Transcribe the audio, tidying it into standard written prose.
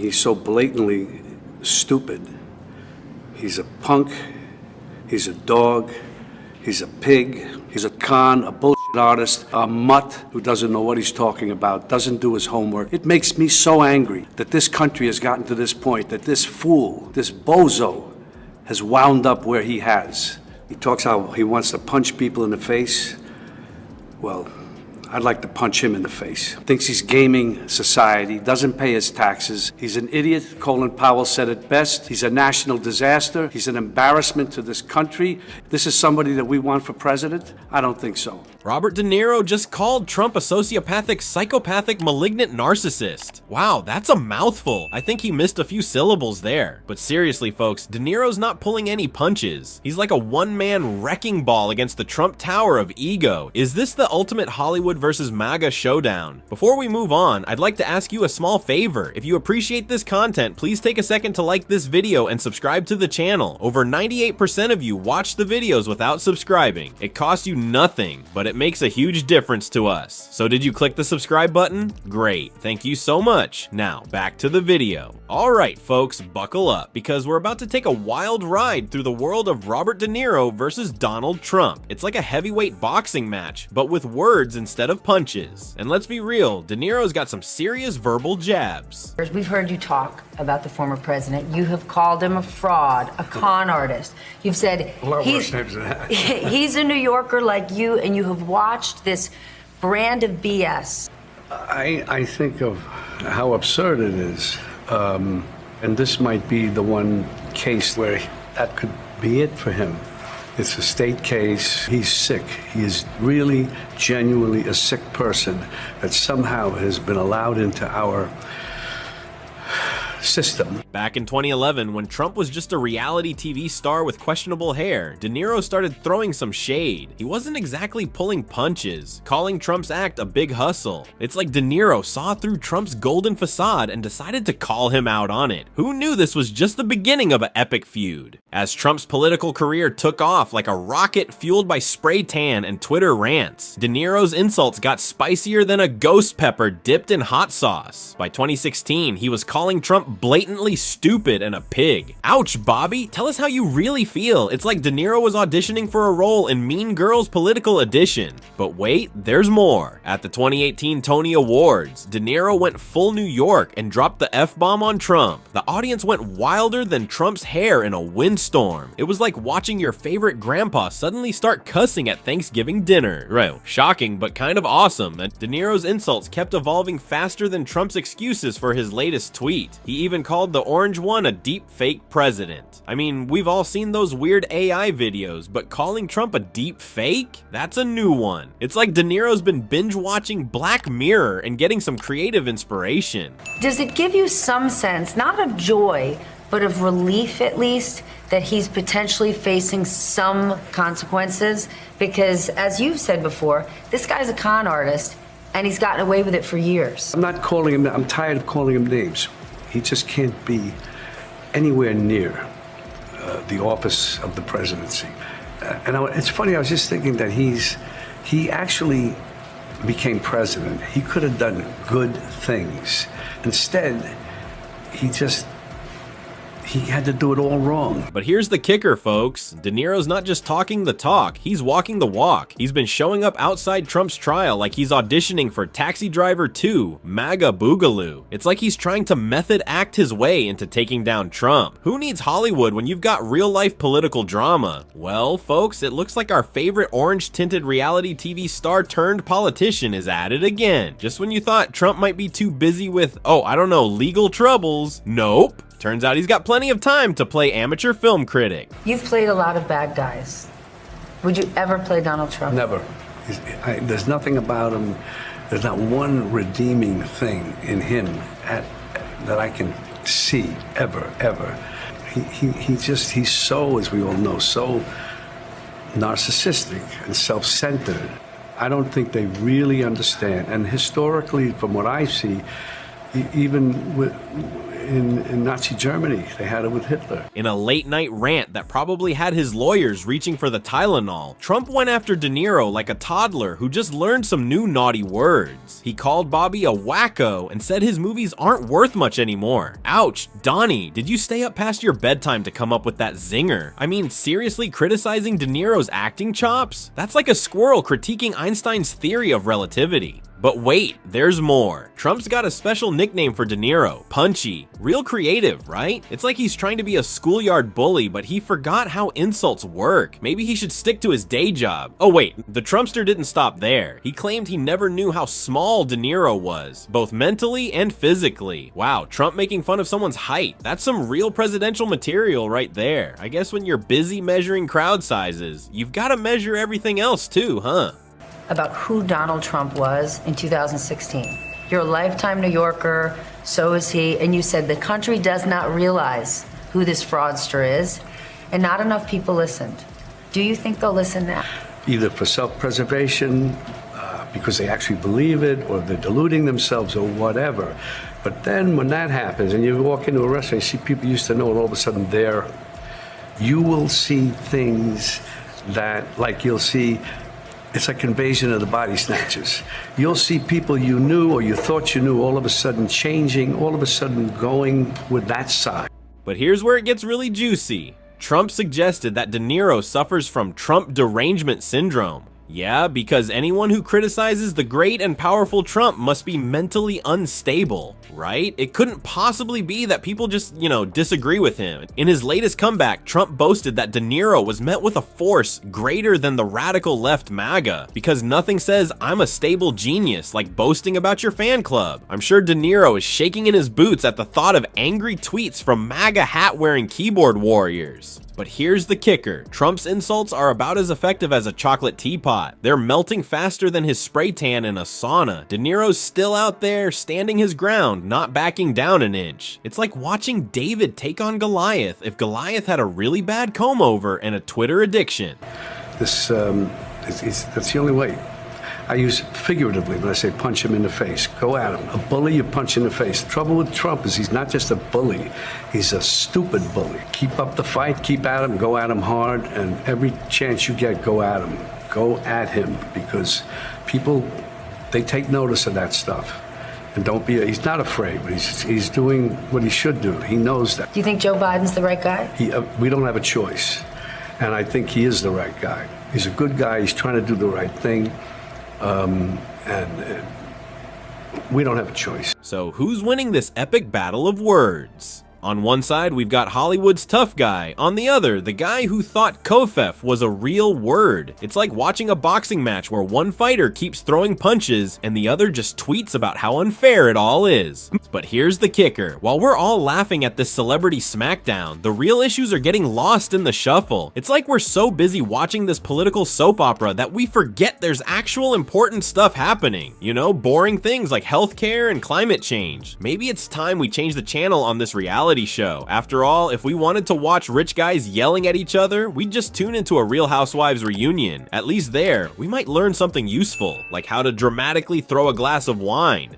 he's so blatantly stupid. He's a punk, he's a dog, he's a pig, he's a con, a bullshit artist, a mutt who doesn't know what he's talking about, doesn't do his homework. It makes me so angry that this country has gotten to this point, that this fool, this bozo, has wound up where he has. He talks how he wants to punch people in the face. Well, I'd like to punch him in the face. Thinks he's gaming society, doesn't pay his taxes. He's an idiot. Colin Powell said it best. He's a national disaster. He's an embarrassment to this country. This is somebody that we want for president? I don't think so. Robert De Niro just called Trump a sociopathic, psychopathic, malignant narcissist. Wow, that's a mouthful. I think he missed a few syllables there. But seriously, folks, De Niro's not pulling any punches. He's like a one-man wrecking ball against the Trump Tower of ego. Is this the ultimate Hollywood versus MAGA showdown? Before we move on, I'd like to ask you a small favor. If you appreciate this content, please take a second to like this video and subscribe to the channel. Over 98% of you watch the videos without subscribing. It costs you nothing, but it makes a huge difference to us. So did you click the subscribe button? Great, thank you so much. Now, back to the video. Alright folks, buckle up, because we're about to take a wild ride through the world of Robert De Niro versus Donald Trump. It's like a heavyweight boxing match, but with words instead of punches. And let's be real, De Niro's got some serious verbal jabs. We've heard you talk about the former president. You have called him a fraud, a con artist. You've said he's a New Yorker like you, and you have watched this brand of BS. I think of how absurd it is. And this might be the one case where that could be it for him. It's a state case. He's sick. He is really, genuinely a sick person that somehow has been allowed into our system. Back in 2011, when Trump was just a reality TV star with questionable hair, De Niro started throwing some shade. He wasn't exactly pulling punches, calling Trump's act a big hustle. It's like De Niro saw through Trump's golden facade and decided to call him out on it. Who knew this was just the beginning of an epic feud? As Trump's political career took off like a rocket fueled by spray tan and Twitter rants, De Niro's insults got spicier than a ghost pepper dipped in hot sauce. By 2016, he was calling Trump blatantly stupid and a pig. Ouch, Bobby, tell us how you really feel. It's like De Niro was auditioning for a role in Mean Girls Political Edition. But wait, there's more. At the 2018 Tony Awards, De Niro went full New York and dropped the F-bomb on Trump. The audience went wilder than Trump's hair in a windstorm. It was like watching your favorite grandpa suddenly start cussing at Thanksgiving dinner. Right, shocking, but kind of awesome that De Niro's insults kept evolving faster than Trump's excuses for his latest tweet. He even called the orange one a deep fake president. I mean, we've all seen those weird AI videos, but calling Trump a deep fake? That's a new one. It's like De Niro's been binge watching Black Mirror and getting some creative inspiration. Does it give you some sense, not of joy, but of relief at least, that he's potentially facing some consequences? Because as you've said before, this guy's a con artist and he's gotten away with it for years. I'm not calling him, I'm tired of calling him names. He just can't be anywhere near the office of the presidency. It's funny, I was just thinking that he actually became president. He could have done good things. Instead, he had to do it all wrong. But here's the kicker, folks. De Niro's not just talking the talk, he's walking the walk. He's been showing up outside Trump's trial like he's auditioning for Taxi Driver 2, MAGA Boogaloo. It's like he's trying to method act his way into taking down Trump. Who needs Hollywood when you've got real-life political drama? Well, folks, it looks like our favorite orange-tinted reality TV star turned politician is at it again. Just when you thought Trump might be too busy with, oh, I don't know, legal troubles. Nope. Turns out he's got plenty of time to play amateur film critic. You've played a lot of bad guys. Would you ever play Donald Trump? Never. There's nothing about him, there's not one redeeming thing in him that I can see, ever. He's so, as we all know, so narcissistic and self-centered. I don't think they really understand. And historically, from what I see, even in Nazi Germany. They had it with Hitler. In a late-night rant that probably had his lawyers reaching for the Tylenol, Trump went after De Niro like a toddler who just learned some new naughty words. He called Bobby a wacko and said his movies aren't worth much anymore. Ouch, Donnie, did you stay up past your bedtime to come up with that zinger? I mean, seriously criticizing De Niro's acting chops? That's like a squirrel critiquing Einstein's theory of relativity. But wait, there's more. Trump's got a special nickname for De Niro, 𝗰cie. Real creative, right? It's like he's trying to be a schoolyard bully, but he forgot how insults work. Maybe he should stick to his day job. Oh wait, the Trumpster didn't stop there. He claimed he never knew how small De Niro was, both mentally and physically. Wow, Trump making fun of someone's height. That's some real presidential material right there. I guess when you're busy measuring crowd sizes, you've got to measure everything else too, huh? About who Donald Trump was in 2016. You're a lifetime New Yorker, so is he, and you said the country does not realize who this fraudster is, and not enough people listened. Do you think they'll listen now? Either for self-preservation, because they actually believe it, or they're deluding themselves, or whatever. But then when that happens, and you walk into a restaurant, you see people you used to know, and all of a sudden there, you will see things that, like you'll see, it's like invasion of the body snatchers. You'll see people you knew or you thought you knew all of a sudden changing, all of a sudden going with that side. But here's where it gets really juicy. Trump suggested that De Niro suffers from Trump derangement syndrome. Yeah, because anyone who criticizes the great and powerful Trump must be mentally unstable, right? It couldn't possibly be that people just, disagree with him. In his latest comeback, Trump boasted that De Niro was met with a force greater than the radical left MAGA, because nothing says I'm a stable genius like boasting about your fan club. I'm sure De Niro is shaking in his boots at the thought of angry tweets from MAGA hat-wearing keyboard warriors. But here's the kicker. Trump's insults are about as effective as a chocolate teapot. They're melting faster than his spray tan in a sauna. De Niro's still out there, standing his ground, not backing down an inch. It's like watching David take on Goliath if Goliath had a really bad comb-over and a Twitter addiction. That's the only way. I use it figuratively when I say punch him in the face. Go at him. A bully, you punch in the face. The trouble with Trump is he's not just a bully. He's a stupid bully. Keep up the fight, keep at him, go at him hard, and every chance you get, go at him. Go at him, because people, they take notice of that stuff. And he's not afraid, but he's doing what he should do. He knows that. Do you think Joe Biden's the right guy? We don't have a choice. And I think he is the right guy. He's a good guy. He's trying to do the right thing. And we don't have a choice. So who's winning this epic battle of words? On one side, we've got Hollywood's tough guy. On the other, the guy who thought 𝗁𝗃 was a real word. It's like watching a boxing match where one fighter keeps throwing punches and the other just tweets about how unfair it all is. But here's the kicker. While we're all laughing at this celebrity smackdown, the real issues are getting lost in the shuffle. It's like we're so busy watching this political soap opera that we forget there's actual important stuff happening. Boring things like healthcare and climate change. Maybe it's time we change the channel on this reality show. After all, if we wanted to watch rich guys yelling at each other, we'd just tune into a Real Housewives reunion. At least there, we might learn something useful, like how to dramatically throw a glass of wine.